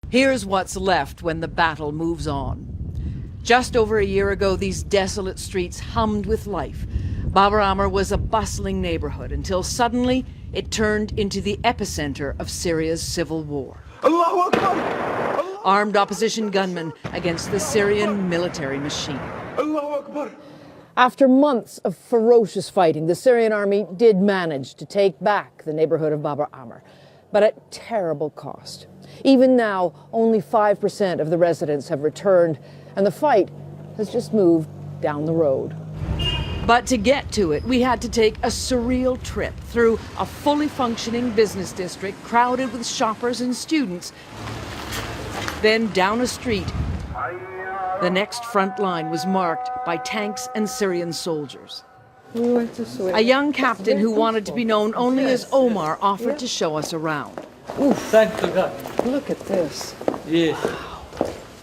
Here's what's left when the battle moves on. Just over a year ago, these desolate streets hummed with life. Babur Amr was a bustling neighborhood until suddenly it turned into the epicenter of Syria's civil war. Allahu Akbar! Armed opposition gunmen against the Syrian military machine. Allahu Akbar! After months of ferocious fighting, the Syrian army did manage to take back the neighborhood of Babur Amr, but at terrible cost. Even now, only 5% of the residents have returned, and the fight has just moved down the road. But to get to it, we had to take a surreal trip through a fully functioning business district crowded with shoppers and students, then down a street. The next front line was marked by tanks and Syrian soldiers. A young captain who wanted to be known only as Omar offered to show us around. Oof. Thank God. Look at this. Yes.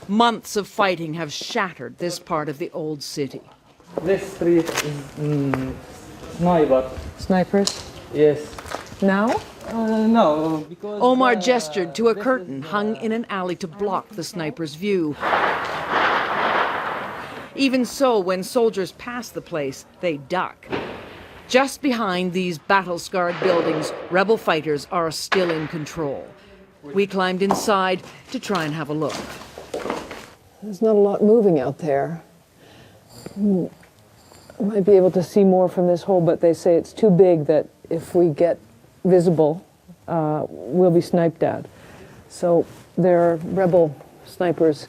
Months of fighting have shattered this part of the old city. This street is sniper. Snipers? Yes. Now? No, because Omar gestured to a curtain hung in an alley to block the sniper's view. Even so, when soldiers pass the place, they duck. Just behind these battle-scarred buildings, rebel fighters are still in control. We climbed inside to try and have a look. There's not a lot moving out there. I might be able to see more from this hole, but they say it's too big that if we get visible, we'll be sniped at. So there are rebel snipers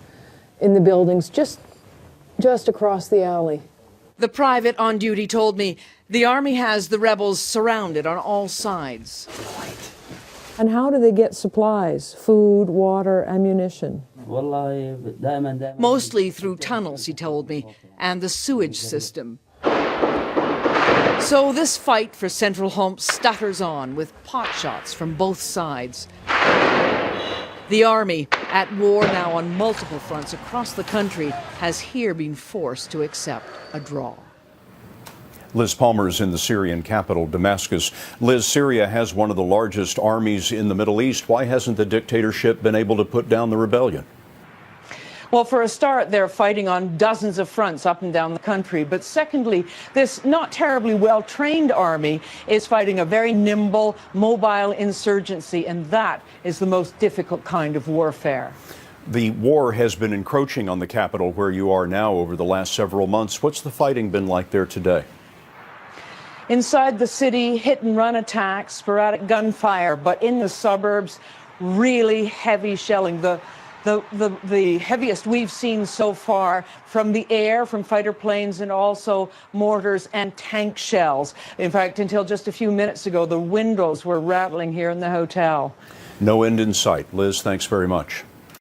in the buildings just across the alley. The private on duty told me the army has the rebels surrounded on all sides. And how do they get supplies? Food, water, ammunition? Mostly through tunnels, he told me, and the sewage system. So this fight for central Homs stutters on with potshots from both sides. The army, at war now on multiple fronts across the country, has here been forced to accept a draw. Liz Palmer is in the Syrian capital, Damascus. Liz, Syria has one of the largest armies in the Middle East. Why hasn't the dictatorship been able to put down the rebellion? Well, for a start, they're fighting on dozens of fronts up and down the country. But secondly, this not terribly well-trained army is fighting a very nimble, mobile insurgency, and that is the most difficult kind of warfare. The war has been encroaching on the capital where you are now over the last several months. What's the fighting been like there today? Inside the city, hit-and-run attacks, sporadic gunfire, but in the suburbs, really heavy shelling. The heaviest we've seen so far from the air, from fighter planes, and also mortars and tank shells. In fact, until just a few minutes ago, the windows were rattling here in the hotel. No end in sight. Liz, thanks very much.